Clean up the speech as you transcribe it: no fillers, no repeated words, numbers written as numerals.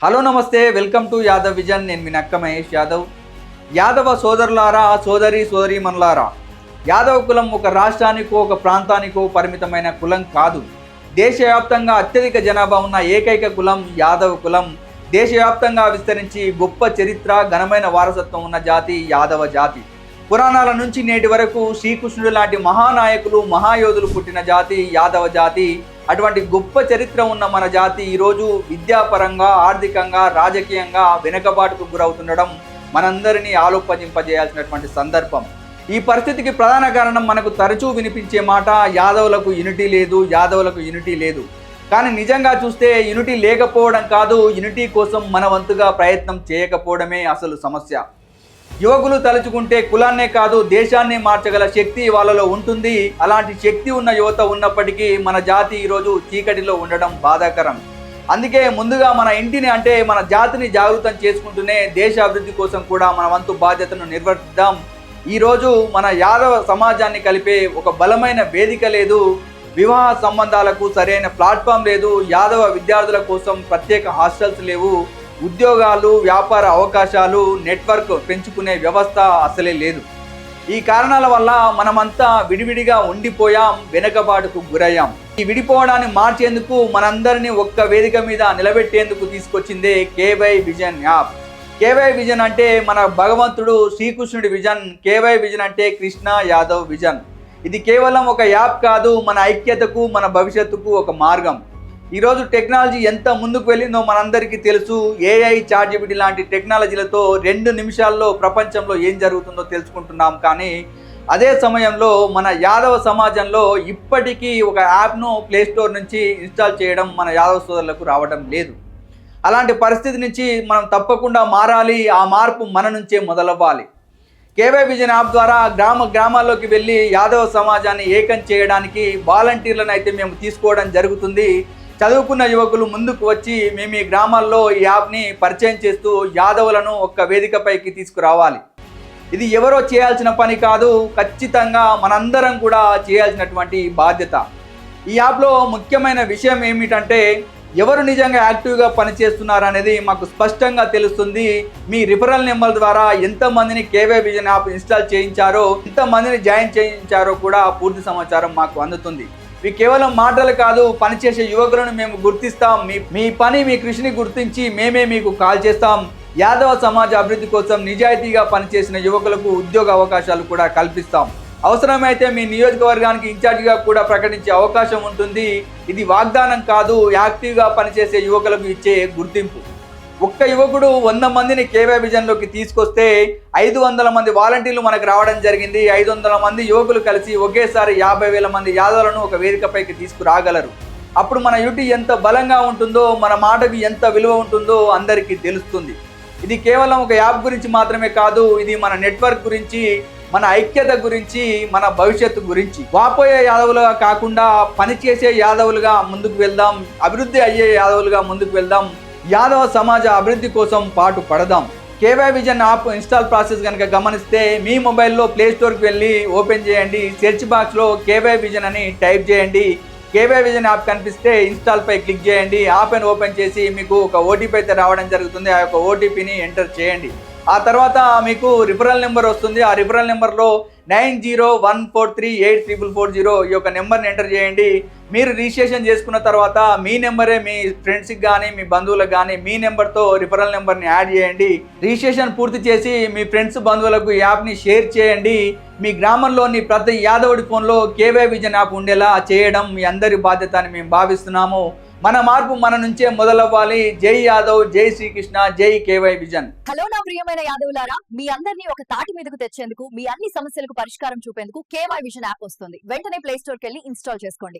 Hello నమస్తే, welcome to Yadav vision. నేను మీ నక్క మహేష్ యాదవ్. యాదవ సోదరులారా, సోదరీమణులారా, యాదవ కులం ఒక రాష్ట్రానికో ఒక ప్రాంతానికో పరిమితమైన కులం కాదు. దేశవ్యాప్తంగా అత్యధిక జనాభా ఉన్న ఏకైక కులం యాదవ కులం. దేశవ్యాప్తంగా విస్తరించి గొప్ప చరిత్ర, ఘనమైన వారసత్వం ఉన్న జాతి యాదవ జాతి. పురాణాల నుంచి నేటి వరకు శ్రీకృష్ణుడు లాంటి మహానాయకులు, మహాయోధులు పుట్టిన జాతి యాదవ జాతి. అటువంటి గొప్ప చరిత్ర ఉన్న మన జాతి ఈరోజు విద్యాపరంగా, ఆర్థికంగా, రాజకీయంగా వెనుకబాటుకు గురవుతుండడం మనందరినీ ఆలోచింపజేయాల్సినటువంటి సందర్భం. ఈ పరిస్థితికి ప్రధాన కారణం మనకు తరచూ వినిపించే మాట యాదవులకు యూనిటీ లేదు, యాదవులకు యూనిటీ లేదు. కానీ నిజంగా చూస్తే యూనిటీ లేకపోవడం కాదు, యూనిటీ కోసం మన వంతుగా ప్రయత్నం చేయకపోవడమే అసలు సమస్య. యువకులు తలుచుకుంటే కులాన్నే కాదు దేశాన్ని మార్చగల శక్తి వాళ్ళలో ఉంటుంది. అలాంటి శక్తి ఉన్న యువత ఉన్నప్పటికీ మన జాతి ఈరోజు చీకటిలో ఉండడం బాధాకరం. అందుకే ముందుగా మన ఇంటిని అంటే మన జాతిని జాగృతం చేసుకుంటూనే దేశ అభివృద్ధి కోసం కూడా మన వంతు బాధ్యతను నిర్వర్తిద్దాం. ఈరోజు మన యాదవ సమాజాన్ని కలిపే ఒక బలమైన వేదిక లేదు, వివాహ సంబంధాలకు సరైన ప్లాట్ఫామ్ లేదు, యాదవ విద్యార్థుల కోసం ప్రత్యేక హాస్టల్స్ లేవు, ఉద్యోగాలు, వ్యాపార అవకాశాలు, నెట్వర్క్ పెంచుకునే వ్యవస్థ అసలే లేదు. ఈ కారణాల వల్ల మనమంతా విడివిడిగా ఉండిపోయాం, వెనుకబాటుకు గురయ్యాం. ఈ విడిపోవడాన్ని మార్చేందుకు మనందరినీ ఒక్క వేదిక మీద నిలబెట్టేందుకు తీసుకొచ్చిందే KY vision app. KY vision అంటే మన భగవంతుడు శ్రీకృష్ణుడి విజన్. కేవై విజన్ అంటే కృష్ణ యాదవ్ విజన్. ఇది కేవలం ఒక యాప్ కాదు, మన ఐక్యతకు, మన భవిష్యత్తుకు ఒక మార్గం. ఈరోజు టెక్నాలజీ ఎంత ముందుకు వెళ్ళిందో మనందరికీ తెలుసు. ఏఐ, చాట్‌జిపిటి లాంటి టెక్నాలజీలతో 2 నిమిషాల్లో ప్రపంచంలో ఏం జరుగుతుందో తెలుసుకుంటున్నాం. కానీ అదే సమయంలో మన యాదవ సమాజంలో ఇప్పటికీ ఒక యాప్ను ప్లేస్టోర్ నుంచి ఇన్స్టాల్ చేయడం మన యాదవ సోదరులకు రావడం లేదు. అలాంటి పరిస్థితి నుంచి మనం తప్పకుండా మారాలి. ఆ మార్పు మన నుంచే మొదలవ్వాలి. కేవై విజన్ యాప్ ద్వారా గ్రామాల్లోకి వెళ్ళి యాదవ సమాజాన్ని ఏకం చేయడానికి వాలంటీర్లను అయితే మేము తీసుకోవడం జరుగుతుంది. చదువుకున్న యువకులు ముందుకు వచ్చి మేము ఈ గ్రామాల్లో ఈ యాప్ని పరిచయం చేస్తూ యాదవులను ఒక్క వేదికపైకి తీసుకురావాలి. ఇది ఎవరో చేయాల్సిన పని కాదు, ఖచ్చితంగా మనందరం కూడా చేయాల్సినటువంటి బాధ్యత. ఈ యాప్లో ముఖ్యమైన విషయం ఏమిటంటే ఎవరు నిజంగా యాక్టివ్గా పనిచేస్తున్నారు అనేది మాకు స్పష్టంగా తెలుస్తుంది. మీ రిఫరల్ నెంబర్ ద్వారా ఎంతమందిని కేవై విజన్ యాప్ ఇన్స్టాల్ చేయించారో, ఎంతమందిని జాయిన్ చేయించారో కూడా పూర్తి సమాచారం మాకు అందుతుంది. ఇవి కేవలం మాటలు కాదు, పనిచేసే యువకులను మేము గుర్తిస్తాం. మీ పని, మీ కృషిని గుర్తించి మేమే మీకు కాల్ చేస్తాం. యాదవ సమాజ అభివృద్ధి కోసం నిజాయితీగా పనిచేసిన యువకులకు ఉద్యోగ అవకాశాలు కూడా కల్పిస్తాం. అవసరమైతే మీ నియోజకవర్గానికి ఇన్ఛార్జిగా కూడా ప్రకటించే అవకాశం ఉంటుంది. ఇది వాగ్దానం కాదు, యాక్టివ్గా పనిచేసే యువకులకు ఇచ్చే గుర్తింపు. ఒక్క యువకుడు 100 మందిని కేవై విజన్లోకి తీసుకొస్తే 500 మంది వాలంటీర్లు మనకు రావడం జరిగింది. 500 మంది యువకులు కలిసి ఒకేసారి 50,000 మంది యాదవులను ఒక వేదికపైకి తీసుకురాగలరు. అప్పుడు మన యూటీ ఎంత బలంగా ఉంటుందో, మన మాటకు ఎంత విలువ ఉంటుందో అందరికీ తెలుస్తుంది. ఇది కేవలం ఒక యాప్ గురించి మాత్రమే కాదు, ఇది మన నెట్వర్క్ గురించి, మన ఐక్యత గురించి, మన భవిష్యత్తు గురించి. వాపోయే యాదవులుగా కాకుండా పనిచేసే యాదవులుగా ముందుకు వెళ్దాం, అభివృద్ధి అయ్యే యాదవులుగా ముందుకు వెళ్దాం, యాదవ సమాజ అభివృద్ధి కోసం పాటు పడదాం. KY vision app install process కనుక గమనిస్తే మీ మొబైల్లో ప్లేస్టోర్కి వెళ్ళి ఓపెన్ చేయండి. సెర్చ్ బాక్స్లో కేవై విజన్ అని టైప్ చేయండి. కేవై విజన్ యాప్ కనిపిస్తే ఇన్స్టాల్పై క్లిక్ చేయండి. యాప్ని ఓపెన్ చేసి మీకు ఒక ఓటీపీ అయితే రావడం జరుగుతుంది. ఆ యొక్క ఓటీపీని ఎంటర్ చేయండి. ఆ తర్వాత మీకు రిఫరల్ నెంబర్ వస్తుంది. ఆ రిఫరల్ నెంబర్లో 9014384440 ఈ యొక్క నెంబర్ని ఎంటర్ చేయండి. మీరు రిజిస్ట్రేషన్ చేసుకున్న తర్వాత మీ నెంబరే మీ ఫ్రెండ్స్కి కానీ, మీ బంధువులకు కానీ మీ నెంబర్తో రిఫరల్ నెంబర్ని యాడ్ చేయండి. రిజిస్ట్రేషన్ పూర్తి చేసి మీ ఫ్రెండ్స్, బంధువులకు ఈ యాప్ని షేర్ చేయండి. మీ గ్రామంలోని ప్రతి యాదవుడి ఫోన్లో కేవై విజన్ యాప్ ఉండేలా చేయడం మీ అందరి బాధ్యత అని మేము భావిస్తున్నాము. మన మార్పు మన నుంచే మొదలవ్వాలి. జై యాదవ్, జై శ్రీకృష్ణ, జై కేవై విజన్. హలో నా ప్రియమైన యాదవులారా, మీ అందరినీ ఒక తాటి మీదకు తెచ్చేందుకు, మీ అన్ని సమస్యలకు పరిష్కారం చూపేందుకు కేవై విజన్ యాప్ వస్తుంది. వెంటనే ప్లే స్టోర్కి వెళ్ళి ఇన్స్టాల్ చేసుకోండి.